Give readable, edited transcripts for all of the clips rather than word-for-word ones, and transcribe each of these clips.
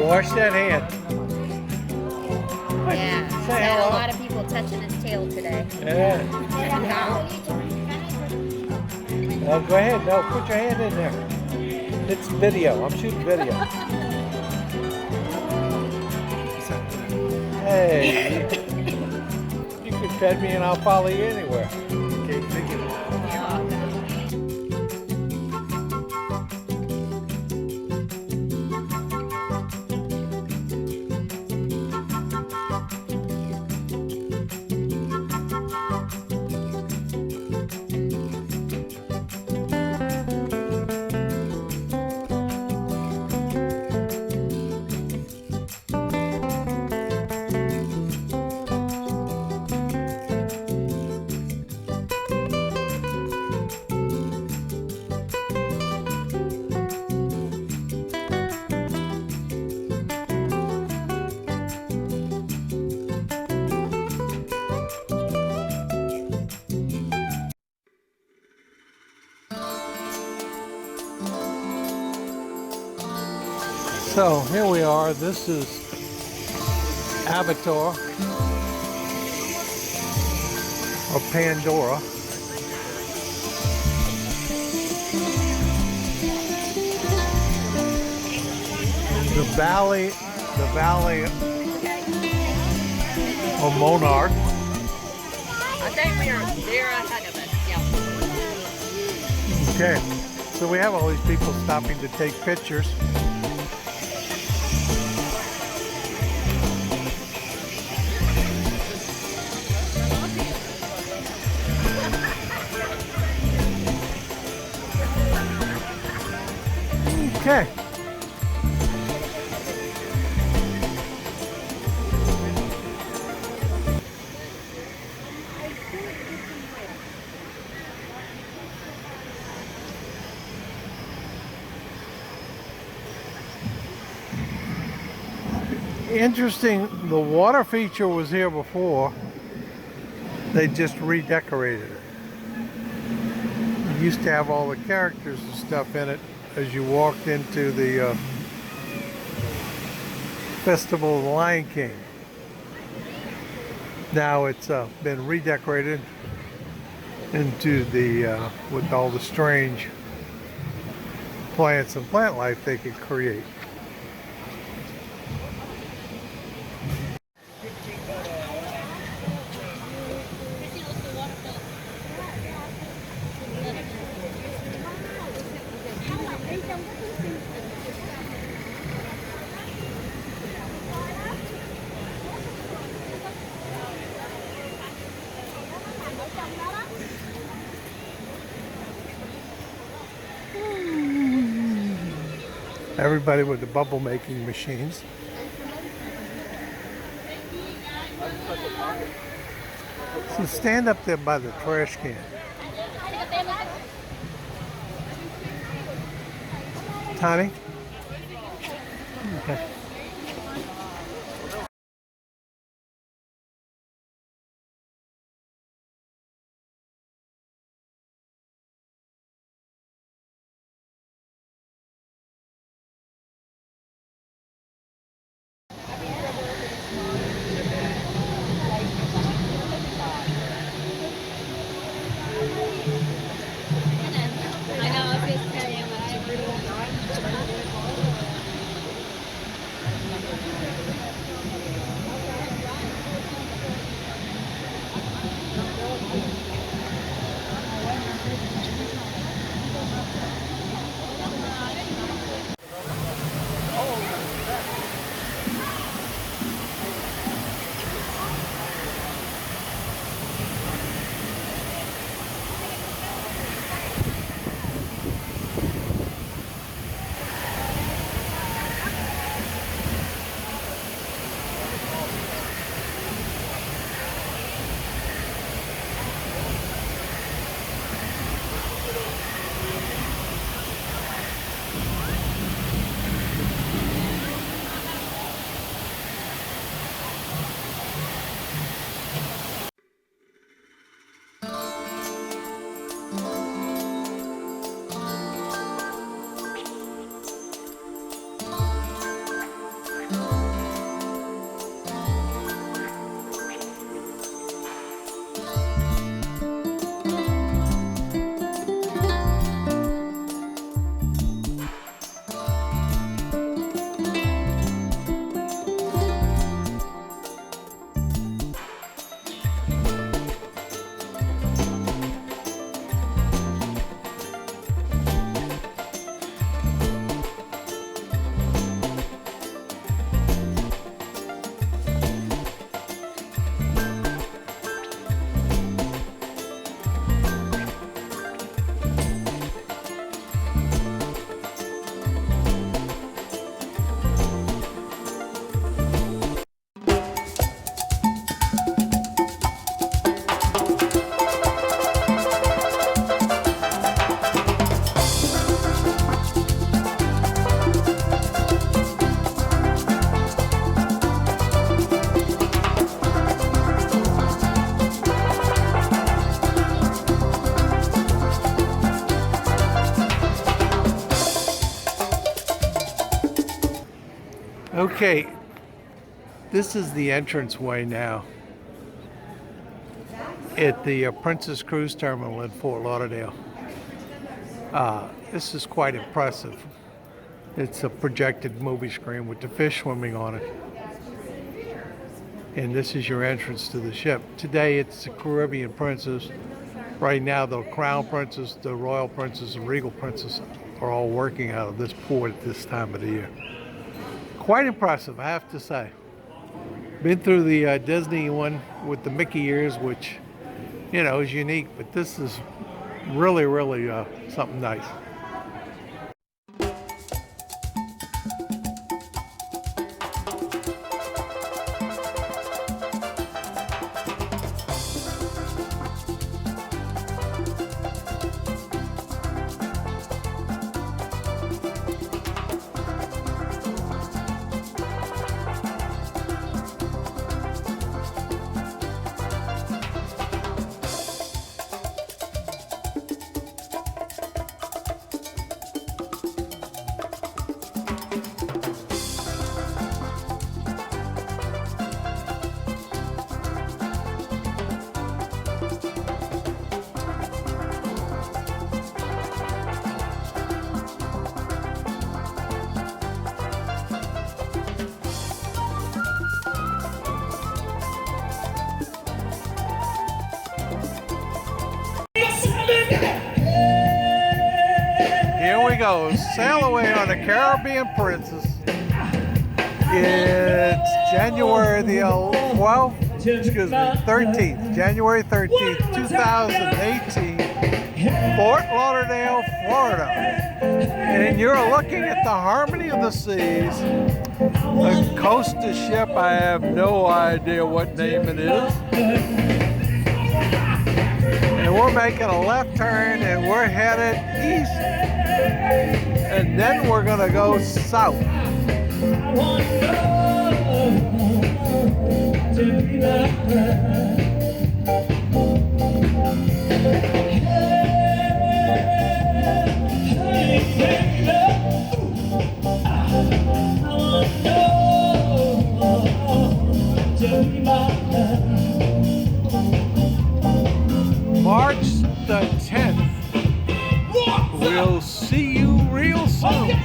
wash that hand. Yeah, Say so hello. a lot of people touching his tail today. Yeah. Oh, go ahead. No, put your hand in there. It's video. I'm shooting video. Hey. You can pet me and I'll follow you anywhere. Okay, thank you. So here we are. This is Avatar or Pandora. The valley of Monarch. I think they're ahead of us, yeah. Okay, so we have all these people stopping to take pictures. Okay. Interesting, the water feature was here before. They just redecorated it. It used to have all the characters and stuff in it as you walked into the Festival of the Lion King. Now it's been redecorated into the with all the strange plants and plant life they could create. Everybody with the bubble making machines. So stand up there by the trash can. Tony? Okay. Okay, this is the entranceway now at the Princess Cruise Terminal in Fort Lauderdale. This is quite impressive. It's a projected movie screen with the fish swimming on it. And this is your entrance to the ship. Today it's the Caribbean Princess. Right now the Crown Princess, the Royal Princess, and Regal Princess are all working out of this port at this time of the year. Quite impressive, I have to say. Been through the Disney one with the Mickey ears, which, you know, is unique, but this is really, really something nice. Here we go, sail away on the Caribbean Princess. It's January the 13th, January 13th, 2018, Fort Lauderdale, Florida. And you're looking at the Harmony of the Seas, a coaster ship. I have no idea what name it is. And we're making a left turn and we're headed east. And then we're gonna go south. March the 10th. We'll see you real soon.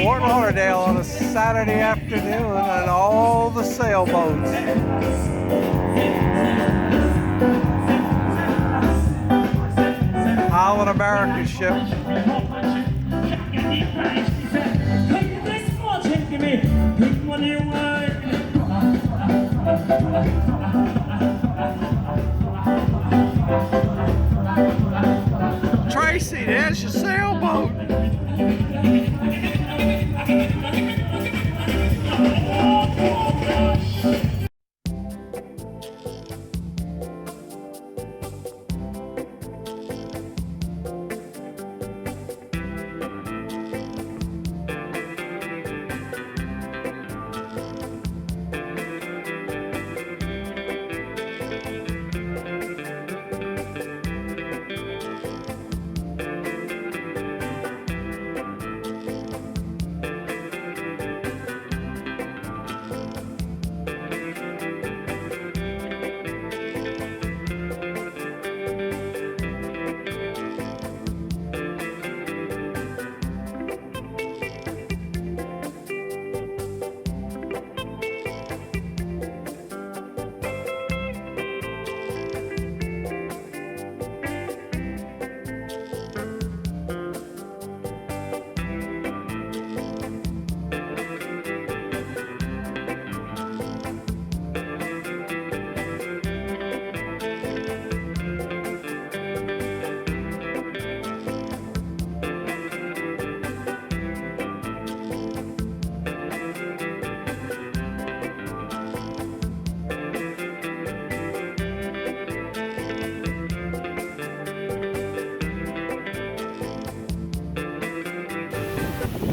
Fort Lauderdale on a Saturday afternoon and all the sailboats. Holland America ship. Tracy, there's your sailboat.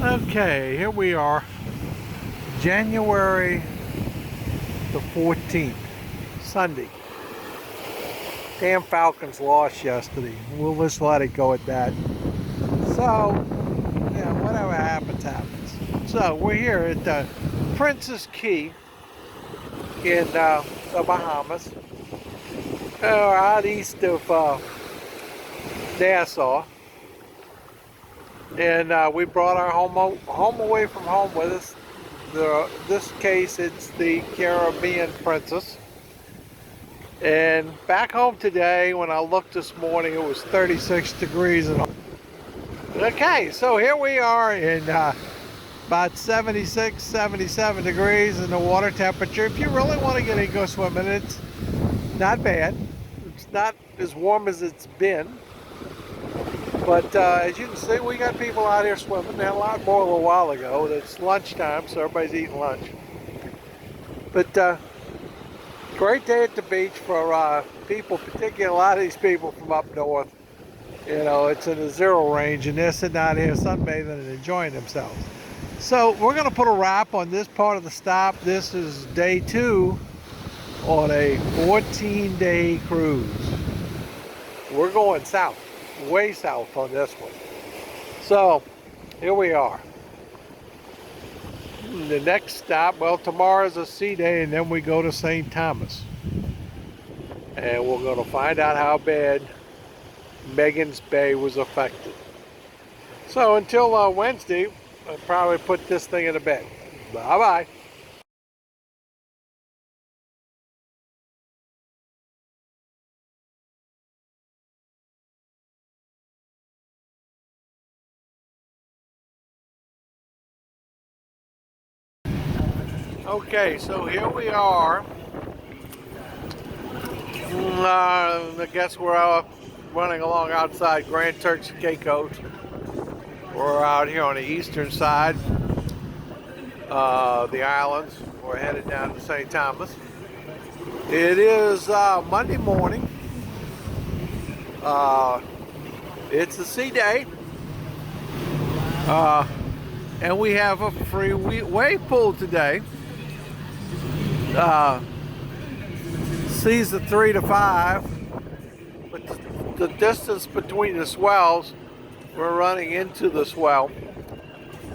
Okay, here we are, January the 14th, Sunday. Damn Falcons lost yesterday. We'll just let it go at that. So, yeah, whatever happens, happens. So, we're here at the Princess Key in the Bahamas, out east of Nassau. And we brought our home away from home with us. This case, it's the Caribbean Princess. And back home today, when I looked this morning, it was 36 degrees. Okay, so here we are in about 76, 77 degrees in the water temperature. If you really want to get in, go swimming, it's not bad. It's not as warm as it's been. But as you can see, we got people out here swimming. They had a lot more a little while ago. It's lunchtime, so everybody's eating lunch. But great day at the beach for people, particularly a lot of these people from up north. You know, it's in the zero range, and they're sitting out here sunbathing and enjoying themselves. So we're going to put a wrap on this part of the stop. This is day 2 on a 14-day cruise. We're going south. Way south on this one. So here we are. The next stop, well, tomorrow's a sea day, and then we go to St. Thomas, and we're going to find out how bad Megan's Bay was affected. So until Wednesday, I'll probably put this thing in the bed. Bye bye. Okay, so here we are. I guess we're running along outside Grand Turks and Caicos. We're out here on the eastern side of the islands. We're headed down to St. Thomas. It is Monday morning. It's a sea day. And we have a free wave pool today. Seas of 3 to 5, but the distance between the swells, we're running into the swell,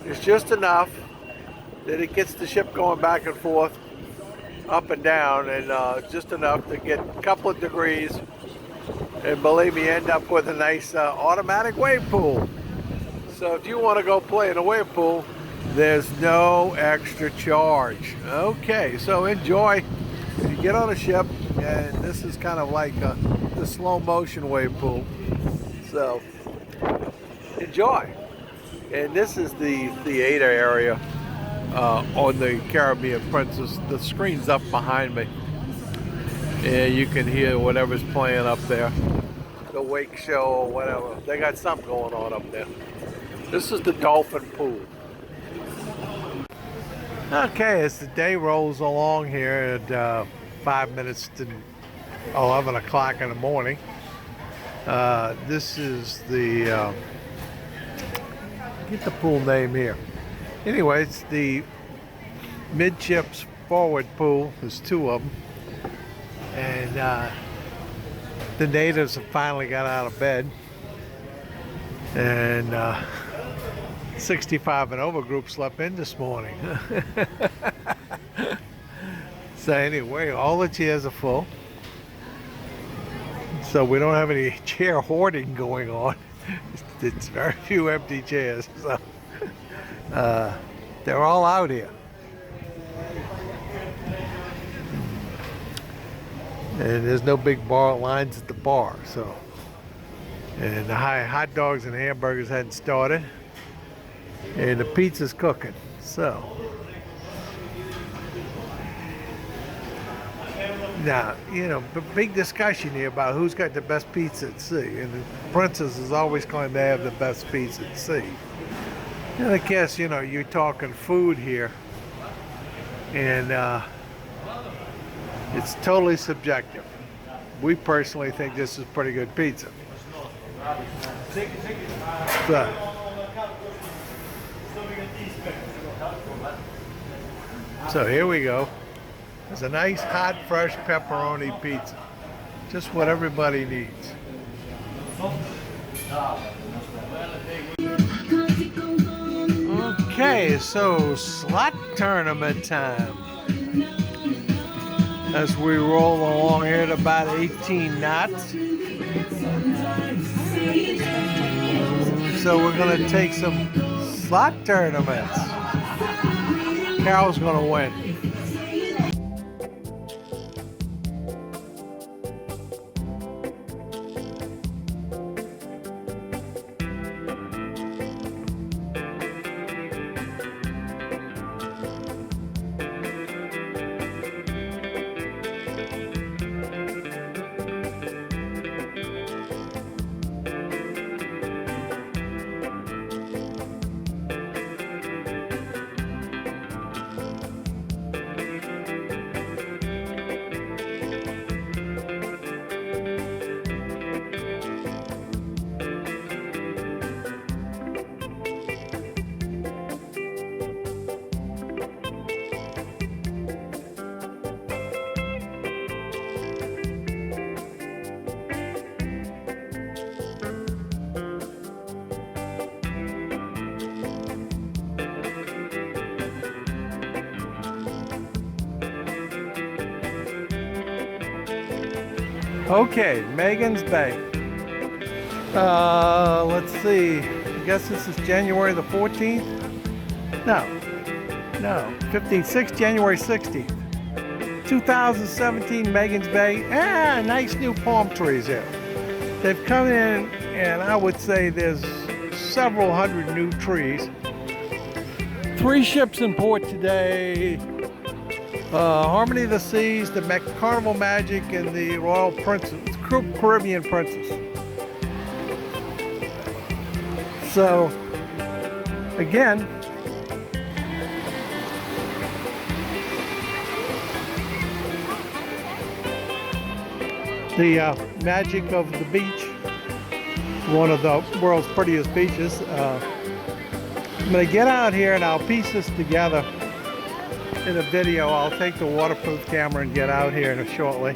is just enough that it gets the ship going back and forth, up and down, and just enough to get a couple of degrees, and believe me, end up with a nice automatic wave pool. So if you want to go play in a wave pool, there's no extra charge. Okay, so enjoy. You get on a ship, and this is kind of like the slow motion wave pool. So enjoy. And this is the theater area on the Caribbean Princess. The screen's up behind me, and you can hear whatever's playing up there. The wake show or whatever. They got something going on up there. This is the dolphin pool. Okay, as the day rolls along here at 5 minutes to 11 o'clock in the morning, this is the, get the pool name here. Anyway, it's the midships forward pool. There's 2 of them. And the natives have finally got out of bed. And 65 and over group slept in this morning. So anyway, all the chairs are full. So we don't have any chair hoarding going on. It's very few empty chairs. So they're all out here. And there's no big bar lines at the bar. So, and the hot dogs and hamburgers hadn't started. And the pizza's cooking. So now, you know, the big discussion here about who's got the best pizza at sea, and the Princess is always claimed to have the best pizza at sea. And I guess, you know, you're talking food here, and it's totally subjective. We personally think this is pretty good pizza. So So here we go. There's a nice hot fresh pepperoni pizza. Just what everybody needs. Okay, so slot tournament time. As we roll along here at about 18 knots. So we're gonna take some slot tournaments. Carol's gonna win. Okay, Megan's Bay. Let's see. I guess this is January the 14th? No, 15th, 6th, January 16th. 2017 Megan's Bay. Nice new palm trees here. They've come in, and I would say there's several hundred new trees. 3 ships in port today. Harmony of the Seas, the Carnival Magic, and the Royal Princess, Caribbean Princess. So, again, the magic of the beach, one of the world's prettiest beaches. I'm going to get out here and I'll piece this together in a video. I'll take the waterproof camera and get out here shortly.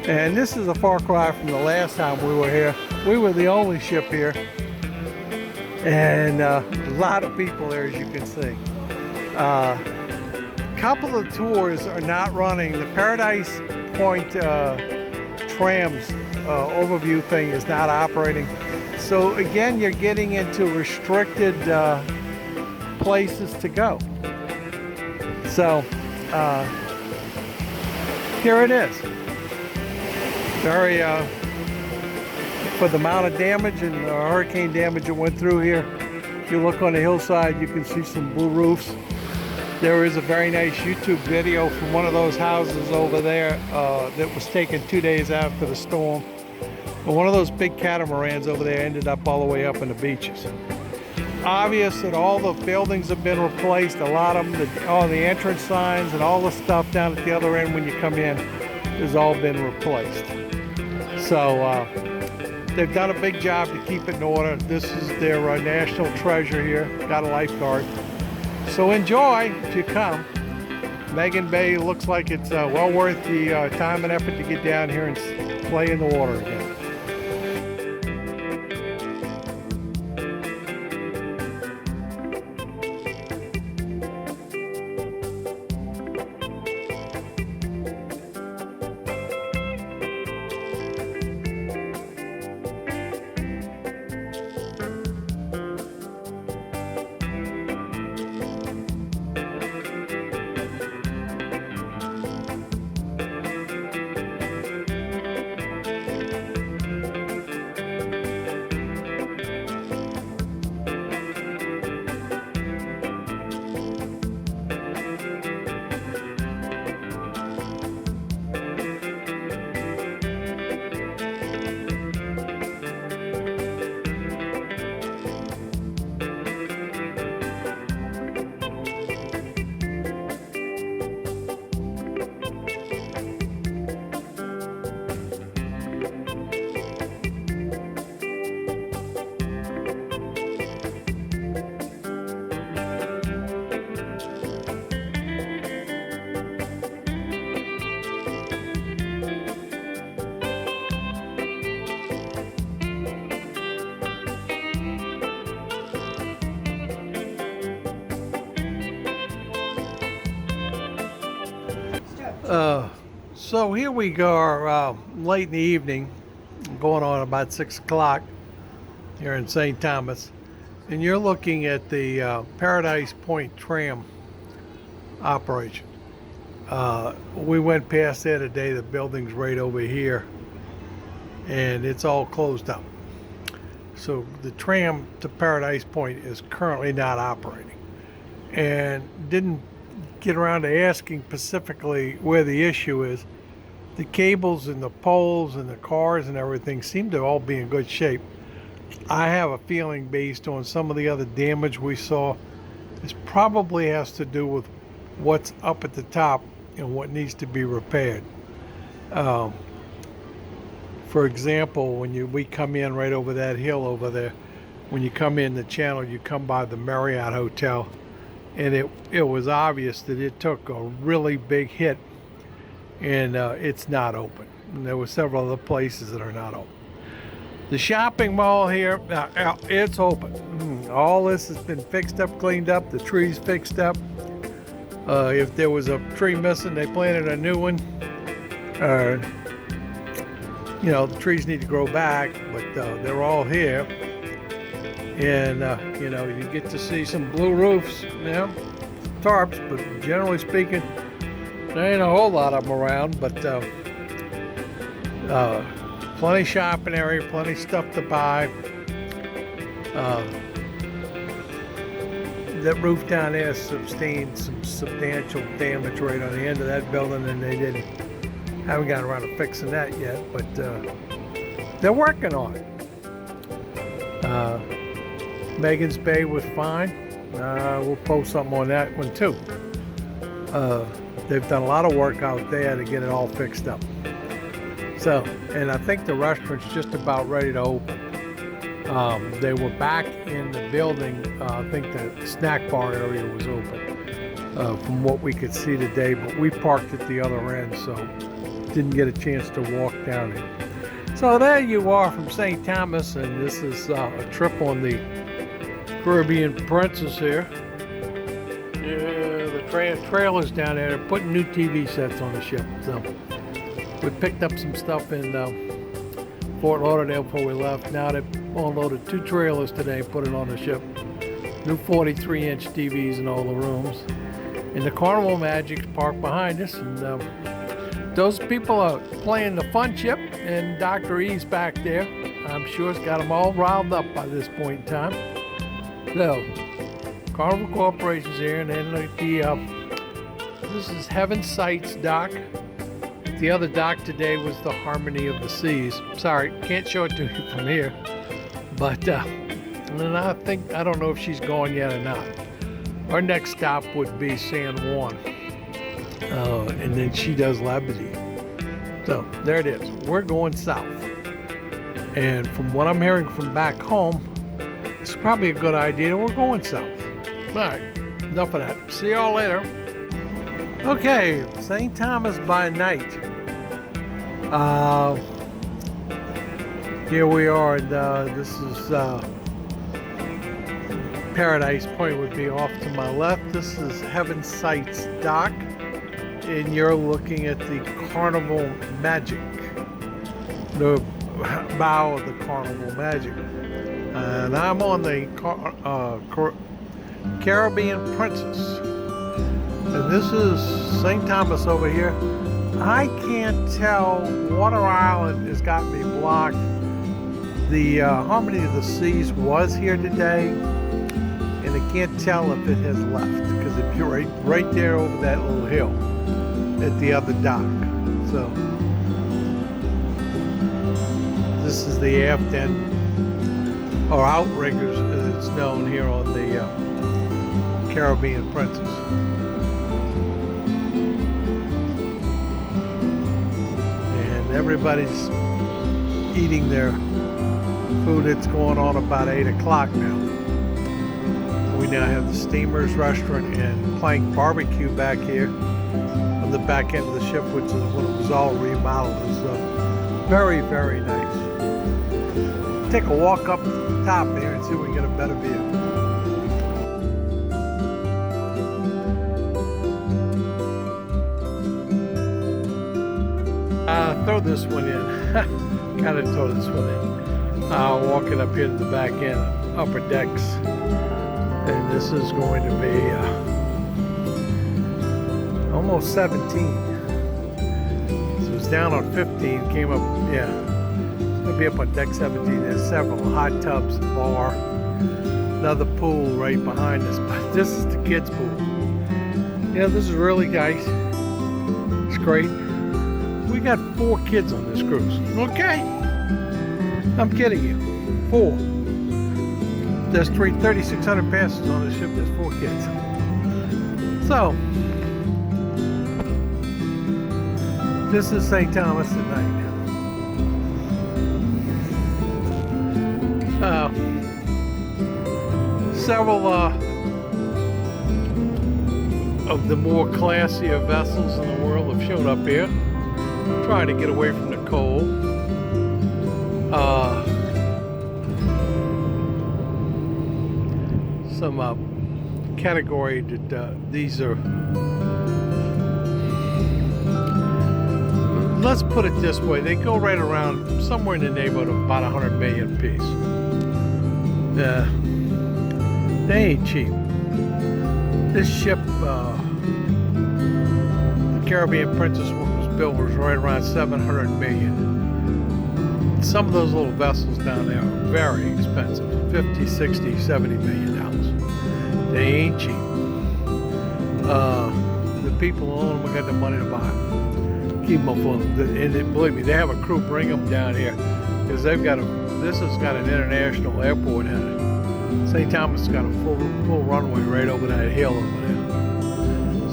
And this is a far cry from the last time we were here. We were the only ship here. And a lot of people there, as you can see. A couple of tours are not running. The Paradise Point trams overview thing is not operating. So again, you're getting into restricted places to go. So here it is. Very for the amount of damage and hurricane damage that went through here. If you look on the hillside, you can see some blue roofs. There is a very nice YouTube video from one of those houses over there that was taken 2 days after the storm. But one of those big catamarans over there ended up all the way up in the beaches. Obvious that all the buildings have been replaced. A lot of them, all the entrance signs and all the stuff down at the other end when you come in has all been replaced. So they've done a big job to keep it in order. This is their national treasure here. Got a lifeguard. So enjoy if you come. Megan Bay looks like it's well worth the time and effort to get down here and play in the water again. So here we go, late in the evening, going on about 6 o'clock here in St. Thomas, and you're looking at the Paradise Point tram operation. We went past there today. The building's right over here, and it's all closed up. So the tram to Paradise Point is currently not operating, and didn't get around to asking specifically where the issue is. The cables and the poles and the cars and everything seem to all be in good shape. I have a feeling, based on some of the other damage we saw, this probably has to do with what's up at the top and what needs to be repaired. For example, when we come in right over that hill over there, when you come in the channel, you come by the Marriott Hotel, and it was obvious that it took a really big hit, and it's not open. And there were several other places that are not open. The shopping mall here, it's open. All this has been fixed up, cleaned up, the trees fixed up. If there was a tree missing, they planted a new one. The trees need to grow back, but they're all here. And, you get to see some blue roofs, tarps, but generally speaking, there ain't a whole lot of them around, but plenty shopping area, plenty stuff to buy. That roof down there sustained some substantial damage right on the end of that building, and they haven't gotten around to fixing that yet, but they're working on it. Megan's Bay was fine. We'll post something on that one too. They've done a lot of work out there to get it all fixed up. So, and I think the restaurant's just about ready to open. They were back in the building. I think the snack bar area was open from what we could see today, but we parked at the other end, so didn't get a chance to walk down it. So there you are from St. Thomas, and this is a trip on the Caribbean Princess here. Yeah, the trailers down there, they're putting new TV sets on the ship. So we picked up some stuff in Fort Lauderdale before we left. Now they unloaded 2 trailers today, put it on the ship. New 43-inch TVs in all the rooms. And the Carnival Magic's parked behind us, and those people are playing the fun chip, and Dr. E's back there. I'm sure it's got them all riled up by this point in time. So, Carnival Corporation's here, and then this is Heaven Sights dock. The other dock today was the Harmony of the Seas. Sorry, can't show it to you from here. But, and I don't know if she's gone yet or not. Our next stop would be San Juan. And then she does Labadee. So there it is. We're going south. And from what I'm hearing from back home, it's probably a good idea. We're going south. All right, enough of that. See y'all later. Okay, St. Thomas by night. Here we are, and this is Paradise Point would be off to my left. This is Heaven Sights dock. And you're looking at the Carnival Magic, the bow of the Carnival Magic. And I'm on the Caribbean Princess. And this is St. Thomas over here. I can't tell. Water Island has got me blocked. The Harmony of the Seas was here today, and I can't tell if it has left, because it's right there over that little hill at the other dock. So this is the aft end, or outriggers as it's known here on the Caribbean Princess. And everybody's eating their food. It's going on about 8 o'clock now. We now have the Steamers Restaurant and Plank Barbecue back here on the back end of the ship, which is when it was all remodeled. It's very, very nice. Take a walk up the top there and see if we can get a better view. throw this one in. Gotta throw this one in. Walking up here to the back end, upper decks. And this is going to be almost 17. So it's down on 15, came up, yeah. It's gonna be up on deck 17. There's several hot tubs, bar, another pool right behind us. But this is the kids' pool. Yeah, this is really nice. It's great. We got 4 kids on this cruise. Okay. I'm kidding you. 4. There's 3,600 passengers on the ship. There's 4 kids. So, this is St. Thomas at night. Several of the more classier vessels in the world have showed up here, trying to get away from the cold. Some category that these are, let's put it this way, they go right around somewhere in the neighborhood of about 100 million apiece. They ain't cheap. This ship, the Caribbean Princess, when it was built, was right around 700 million. Some of those little vessels down there are very expensive, 50, 60, 70 million dollars. They ain't cheap. The people who own them got the money to buy them. Keep them afloat. And believe me, they have a crew bring them down here because they've got this has got an international airport in it. St. Thomas has got a full runway right over that hill over there.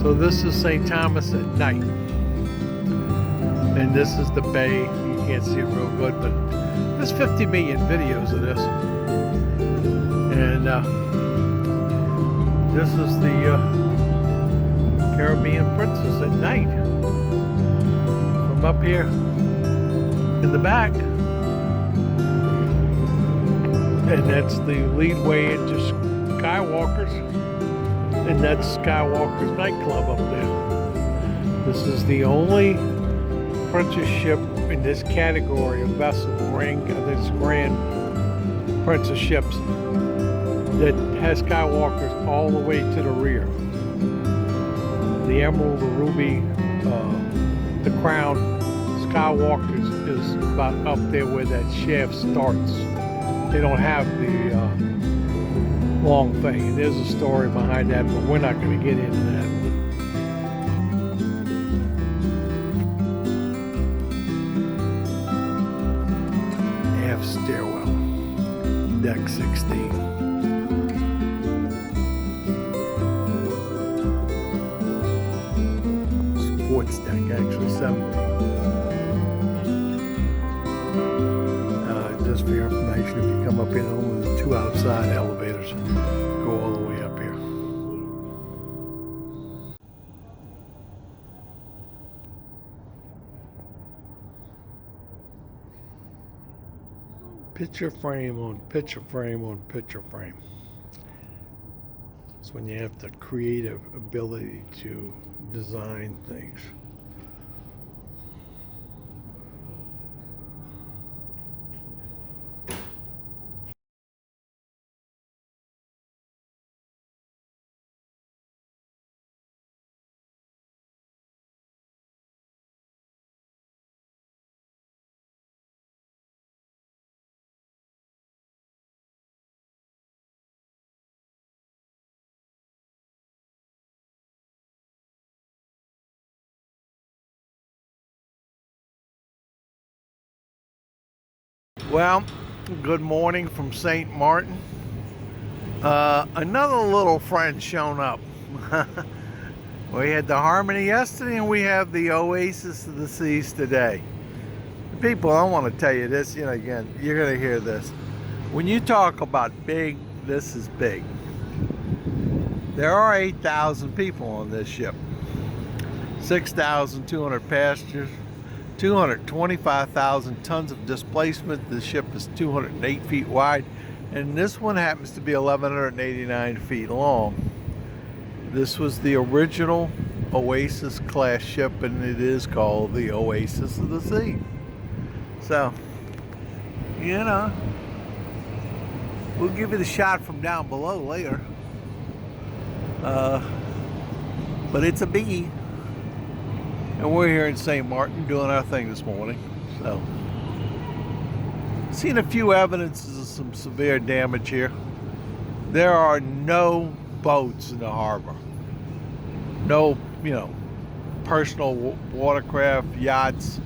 So this is St. Thomas at night. And this is the bay. You can't see it real good, but there's 50 million videos of this. And this is the Caribbean Princess at night. From up here in the back. And that's the leadway into Skywalker's. And that's Skywalker's nightclub up there. This is the only princess ship in this category of vessel, this grand princess ships, that has Skywalker's all the way to the rear. The Emerald, the Ruby, the Crown, Skywalker's is about up there where that shaft starts. They don't have the long thing. And there's a story behind that, but we're not going to get into that. Aft stairwell, deck 16. Sports deck, actually 17. Just for your information, if you come up here, only the 2 outside elevators go all the way up here. Picture frame on picture frame on picture frame. It's when you have the creative ability to design things. Well, good morning from St. Martin. Another little friend shown up. We had the Harmony yesterday and we have the Oasis of the Seas today. People, I want to tell you this, again, you're going to hear this. When you talk about big, this is big. There are 8,000 people on this ship. 6,200 passengers. 225,000 tons of displacement. The ship is 208 feet wide, and this one happens to be 1,189 feet long. This was the original Oasis class ship, and it is called the Oasis of the Sea. So, you know, we'll give you the shot from down below later. But it's a biggie. And we're here in St. Martin doing our thing this morning. So, seen a few evidences of some severe damage here. There are no boats in the harbor. No, personal watercraft, yachts.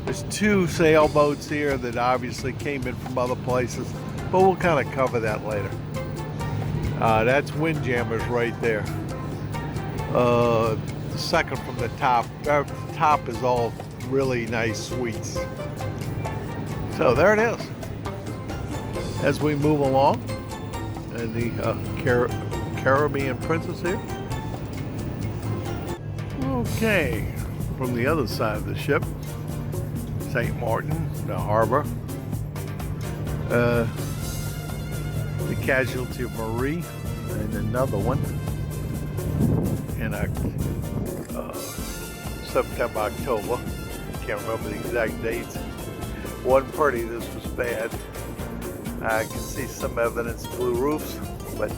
There's 2 sailboats here that obviously came in from other places, but we'll kind of cover that later. That's Windjammers right there. The second from the top. The top is all really nice suites. So there it is. As we move along, and the Caribbean Princess here. Okay, from the other side of the ship, St. Martin, the harbor. The casualty of Marie, and another one in September, October. Can't remember the exact dates. Wasn't pretty, this was bad. I can see some evidence of blue roofs, but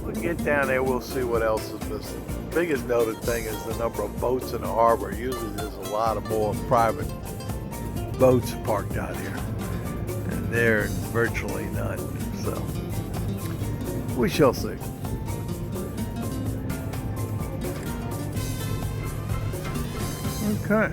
we'll get down there, we'll see what else is missing. The biggest noted thing is the number of boats in the harbor. Usually there's a lot of more private boats parked out here, and there are virtually none. So we shall see. Okay.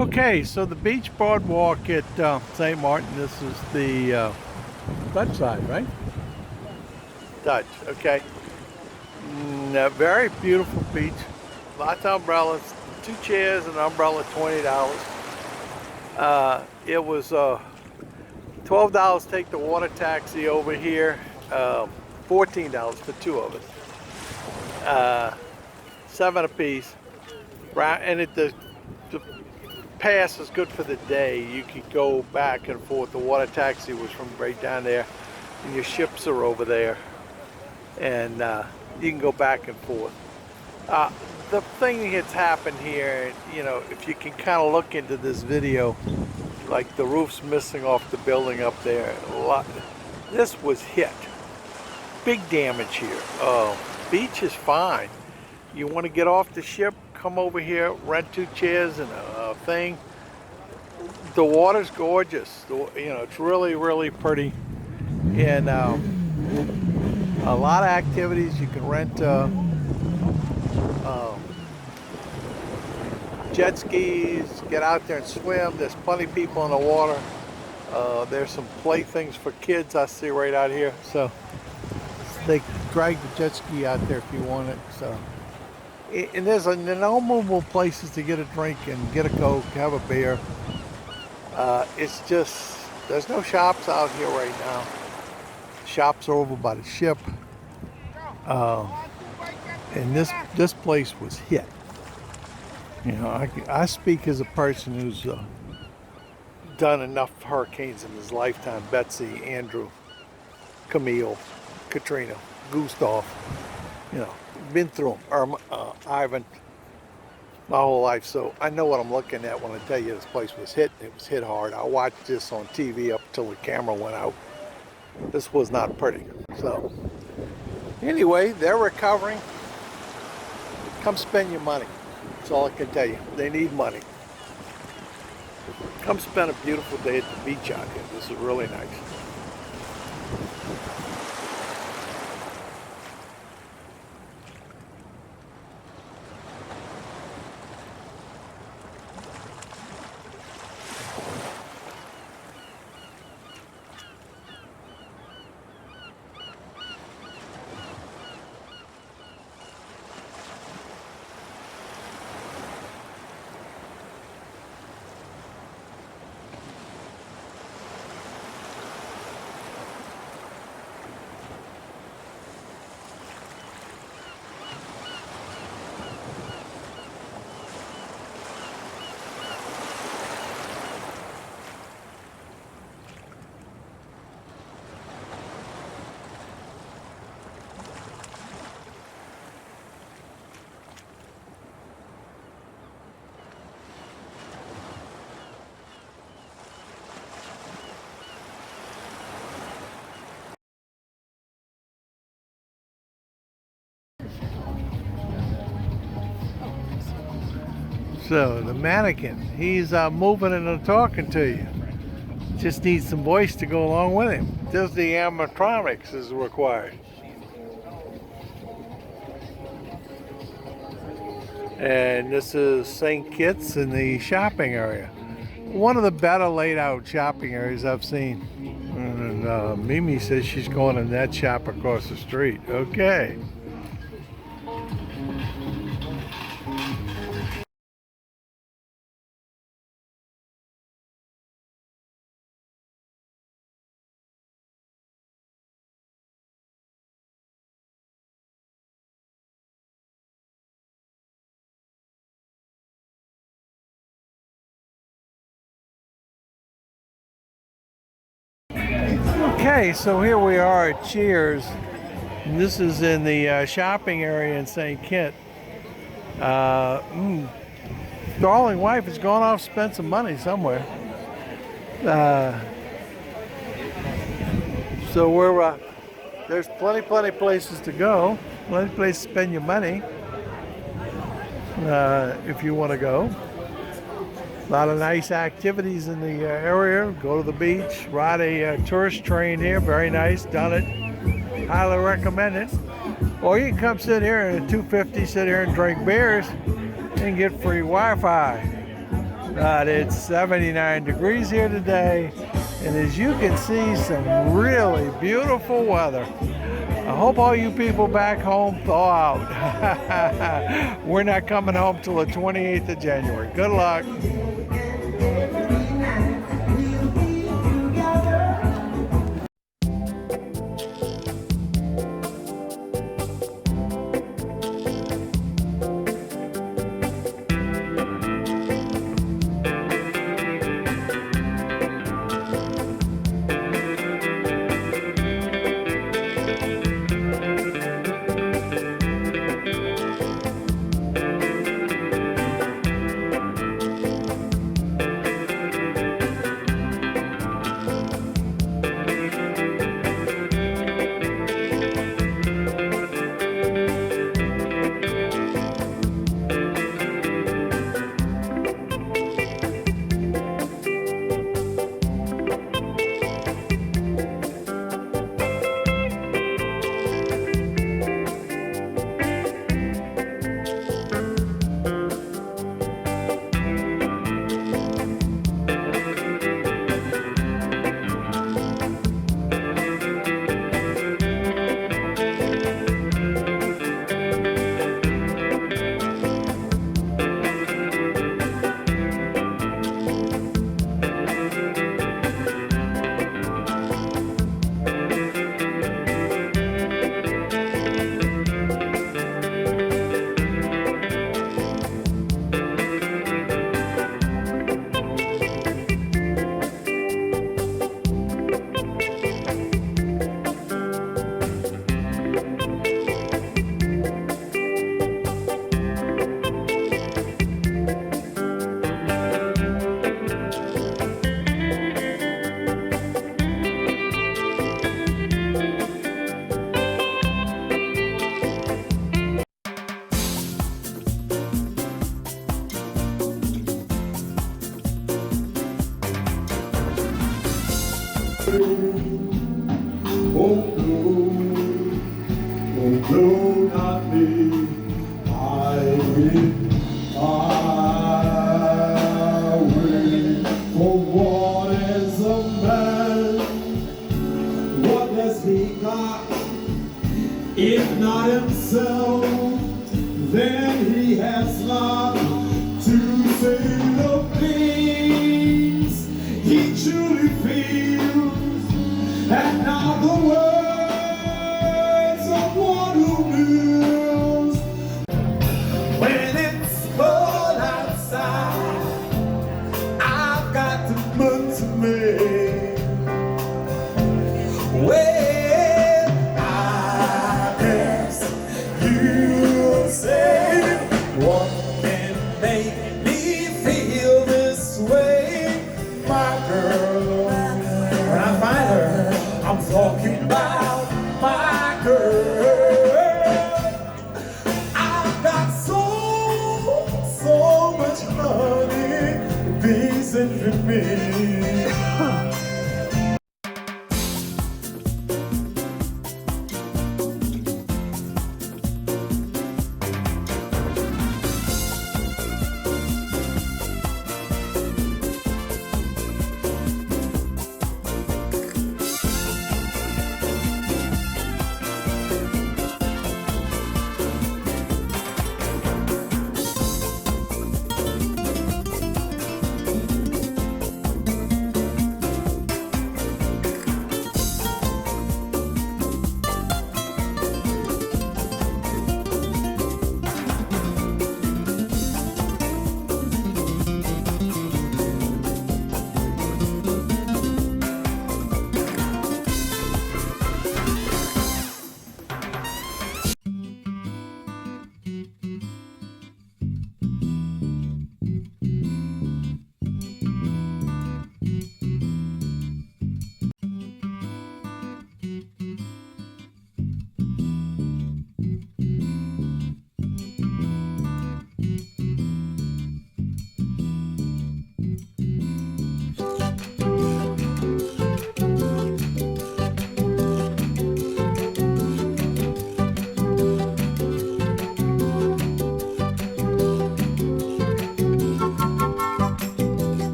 Okay, so the beach boardwalk at St. Martin, this is the Dutch side, right? Dutch, okay. A very beautiful beach. Lots of umbrellas. 2 chairs and an umbrella, $20. It was $12 to take the water taxi over here. $14 for 2 of us. $7 a piece. And the pass is good for the day. You could go back and forth. The water taxi was from right down there, and your ships are over there, and you can go back and forth. The thing that's happened here, you know, if you can kind of look into this video, like the roof's missing off the building up there. This was hit. Big damage here. Beach is fine. You want to get off the ship, come over here, rent 2 chairs and a thing. The water's gorgeous. You know, it's really, really pretty. And a lot of activities. You can rent jet skis, get out there and swim. There's plenty of people in the water. There's some playthings for kids I see right out here. So they drag the jet ski out there if you want it. So, and there's innumerable places to get a drink and get a Coke, have a beer. It's just, there's no shops out here right now. Shops are over by the ship. And this place was hit. You know, I speak as a person who's done enough hurricanes in his lifetime. Betsy, Andrew, Camille, Katrina, Gustav. You know, been through them. Ivan, my whole life. So I know what I'm looking at when I tell you this place was hit. It was hit hard. I watched this on TV up till the camera went out. This was not pretty. So anyway, they're recovering. Come spend your money. That's all I can tell you. They need money. Come spend a beautiful day at the beach out here. This is really nice. So the mannequin, he's moving and talking to you. Just needs some voice to go along with him. Just the animatronics is required. And this is St. Kitts in the shopping area. One of the better laid out shopping areas I've seen. And Mimi says she's going in that shop across the street. Okay. Okay, so here we are at Cheers. And this is in the shopping area in St. Kitts. Darling wife has gone off, spent some money somewhere. So we're there's plenty places to go, plenty of places to spend your money if you want to go. A lot of nice activities in the area. Go to the beach, ride a tourist train here. Very nice, done it. Highly recommend it. Or you can come sit here at $2.50, sit here and drink beers and get free Wi-Fi. But it's 79 degrees here today, and as you can see, some really beautiful weather. I hope all you people back home thaw out. We're not coming home till the 28th of January. Good luck. Oh no, not me. I wait for what is a man? What does he got? If not himself, then he has not to say the things he truly feels, and not the words of one who kneels. When it's cold outside, I've got to look to me. Well, I guess you'll say, what can make me feel this way, my girl? When I find her, I'm talking about my girl. I've got so much honey, peace in me.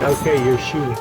Okay, you're shooting.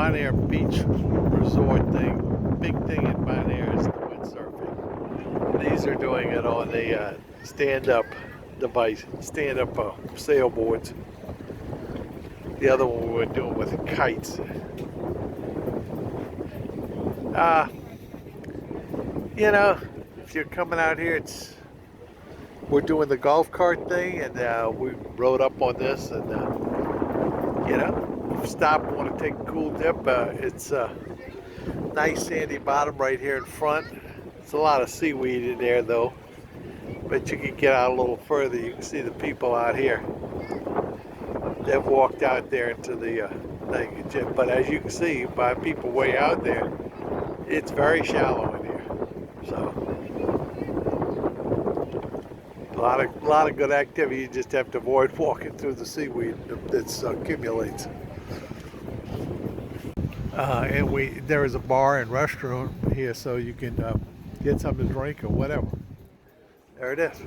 Bonaire Beach Resort thing. Big thing in Bonaire is the windsurfing. These are doing it on the stand-up device, stand-up sailboards. The other one we were doing with kites. You know, if you're coming out here, we're doing the golf cart thing, and we rode up on this, and you know, stop, want to take a cool dip. It's a nice sandy bottom right here in front. It's a lot of seaweed in there though, but you can get out a little further. You can see the people out here. They've walked out there into the thing, but as you can see by people way out there, it's very shallow in here. So a lot of good activity. You just have to avoid walking through the seaweed that accumulates. And there is a bar and restroom here, so you can get something to drink or whatever. There it is.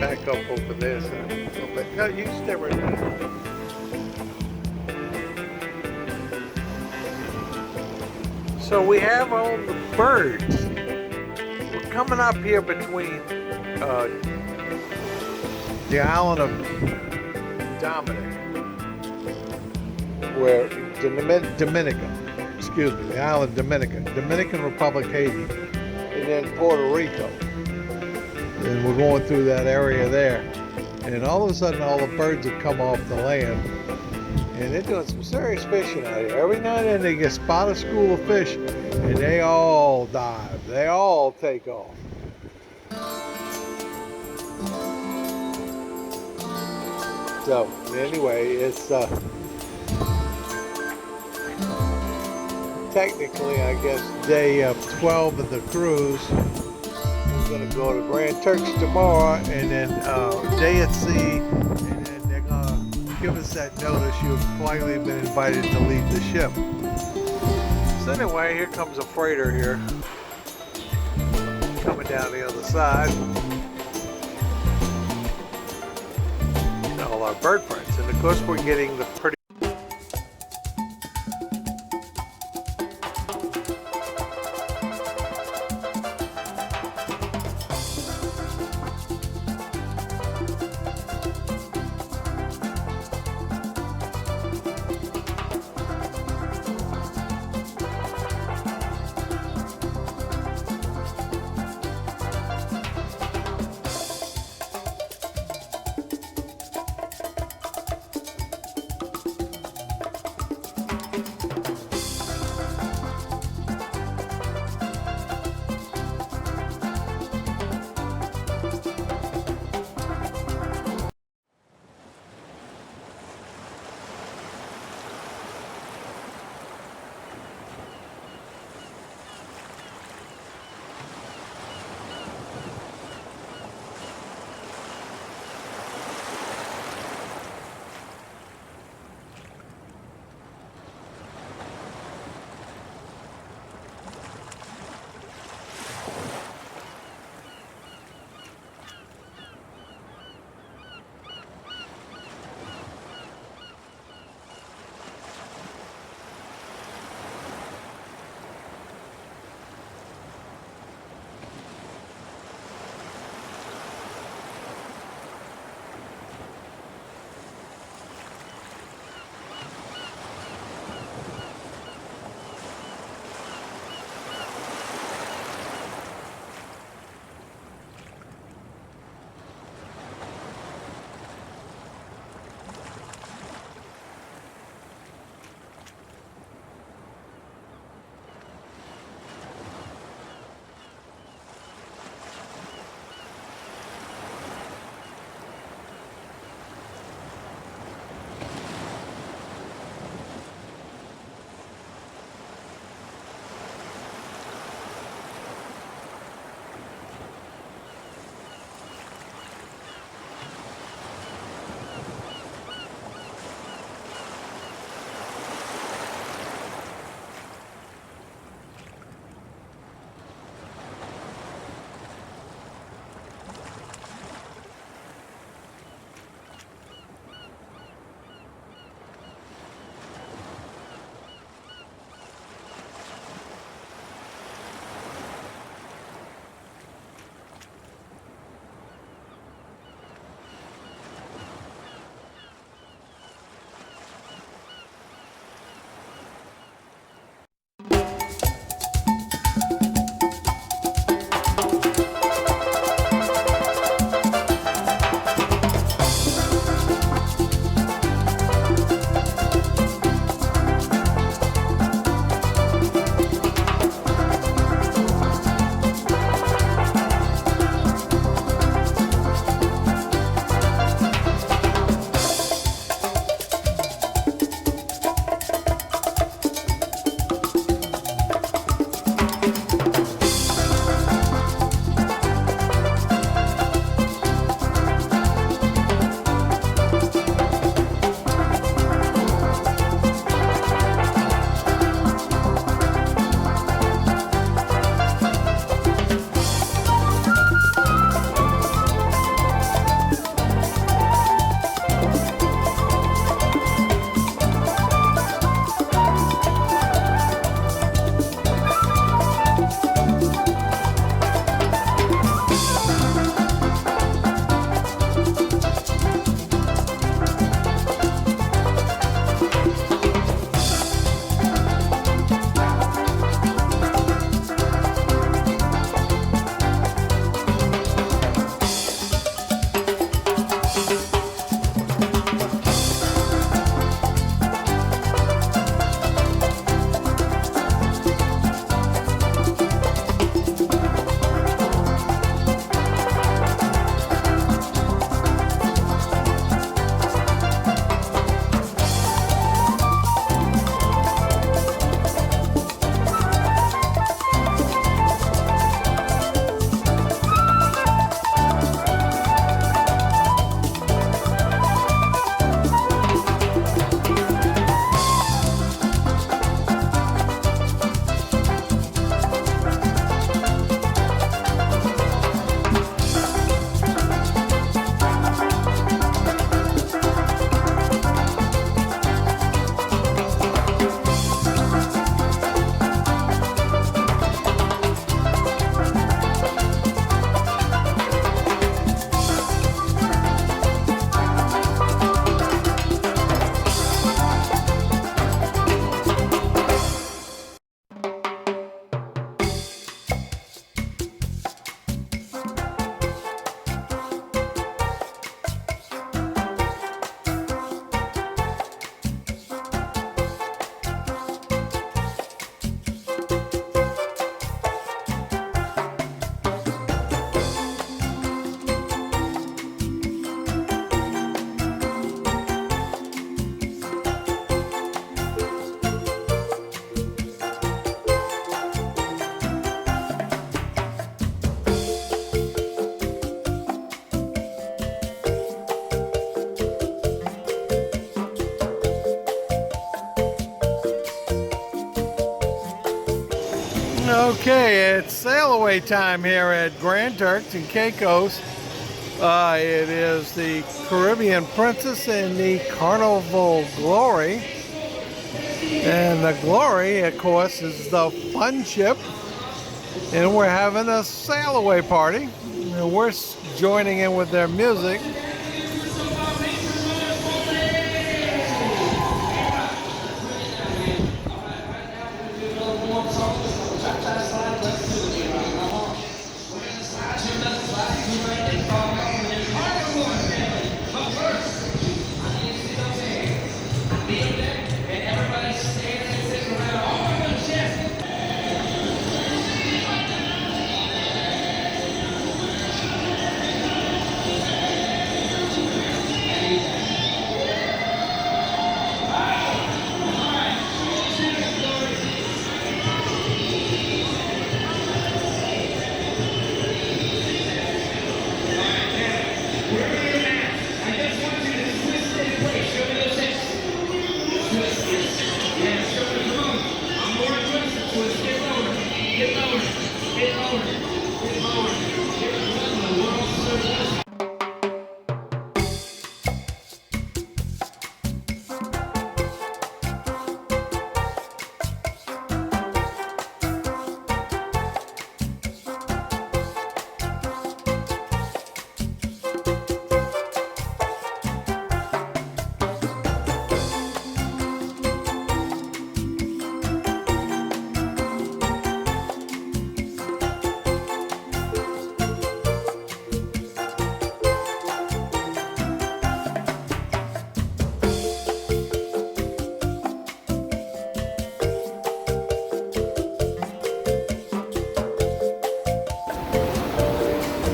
Back up over there, so a little bit. No, you stay right there. So we have all the birds. We're coming up here between the island of Dominic, where Dominica, excuse me, the island of Dominica, Dominican Republic, Haiti, and then Puerto Rico. And we're going through that area there. And all of a sudden, all the birds have come off the land. And they're doing some serious fishing out here. Every now and then they get spot a school of fish, and they all dive. They all take off. So anyway, it's technically, I guess, day 12 of the cruise. We're gonna go to Grand Turks tomorrow, and then day at sea, and then they're gonna give us that notice. You've politely been invited to leave the ship. So anyway, here comes a freighter here, coming down the other side. All our bird prints, and of course we're getting the pretty Okay, it's sail away time here at Grand Turks and Caicos. It is the Caribbean Princess and the Carnival Glory. And the Glory, of course, is the fun ship. And we're having a sail away party. And we're joining in with their music.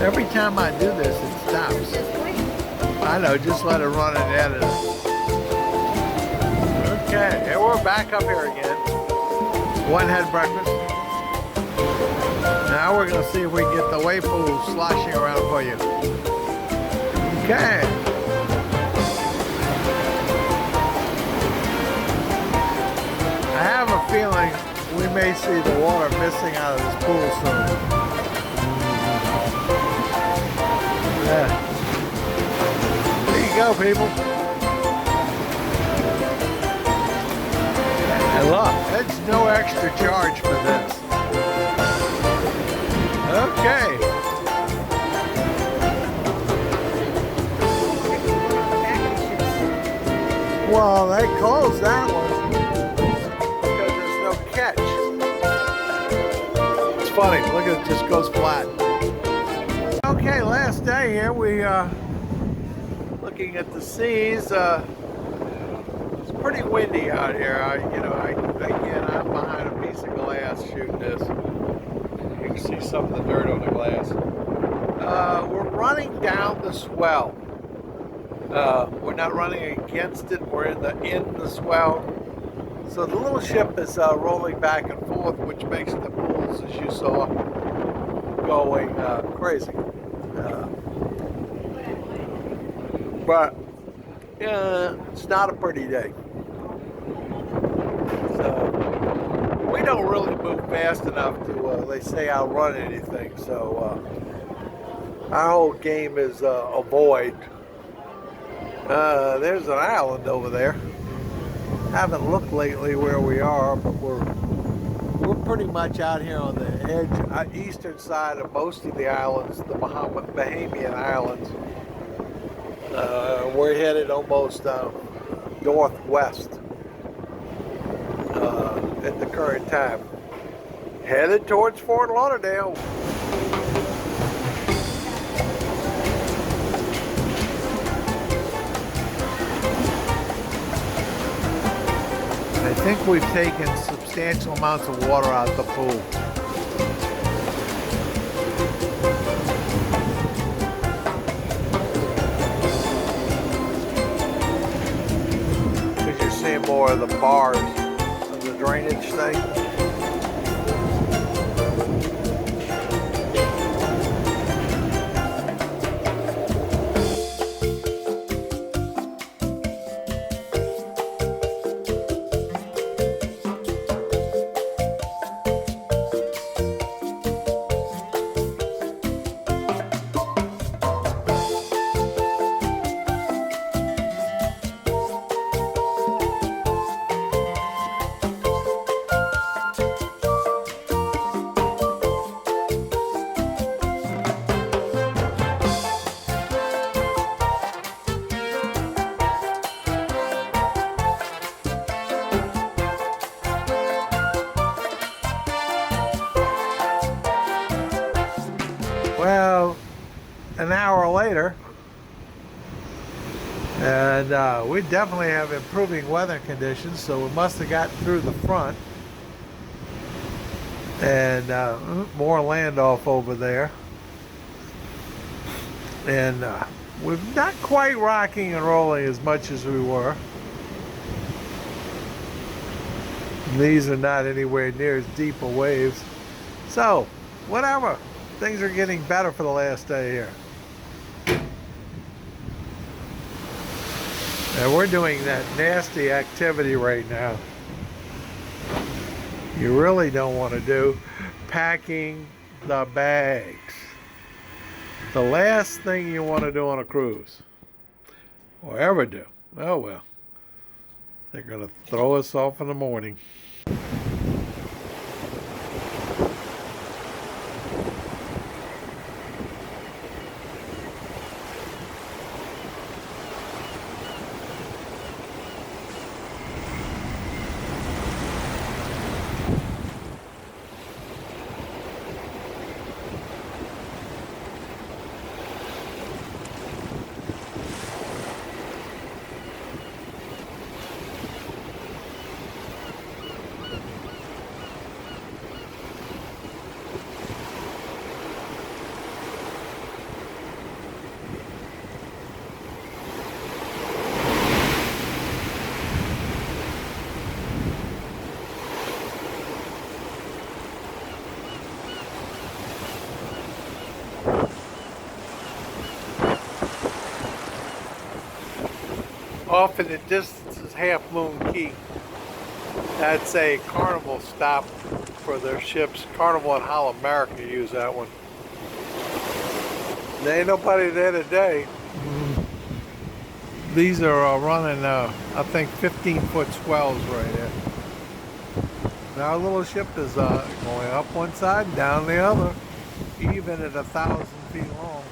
Every time I do this, it stops. I know, just let it run and edit it. Okay, and we're back up here again. One head breakfast. Now we're gonna see if we can get the wave pool sloshing around for you. Okay. I have a feeling we may see the water missing out of this pool soon. Yeah. There you go, people. And look, that's no extra charge for this. Okay. Well, they closed that one because there's no catch. It's funny, look at it, just goes flat. Okay, last day here, we looking at the seas. It's pretty windy out here. Again, I'm behind a piece of glass shooting this. You can see some of the dirt on the glass. We're running down the swell. We're not running against it. We're in the swell. So the little ship is rolling back and forth, which makes the pools, as you saw, going crazy. But it's not a pretty day. So we don't really move fast enough to, they say, outrun anything. So our whole game is avoid. There's an island over there. Haven't looked lately where we are, but we're pretty much out here on the edge, eastern side of most of the islands, the Bahamian Islands. We're headed almost northwest at the current time. Headed towards Fort Lauderdale. I think we've taken substantial amounts of water out of the pool. Because you're seeing more of the bars of the drainage thing. hour later, and we definitely have improving weather conditions, so we must have gotten through the front. And more land off over there. And we're not quite rocking and rolling as much as we were. These are not anywhere near as deep a waves. So, whatever. Things are getting better for the last day here. And we're doing that nasty activity right now. You really don't want to do packing the bags. The last thing you want to do on a cruise, or ever do. Oh well, they're going to throw us off in the morning. Off in the distance is Half Moon Key. That's a Carnival stop for their ships. Carnival and Holland America use that one. There ain't nobody there today. These are running, I think, 15-foot swells right here. And our little ship is going up one side, down the other, even at 1,000 feet long.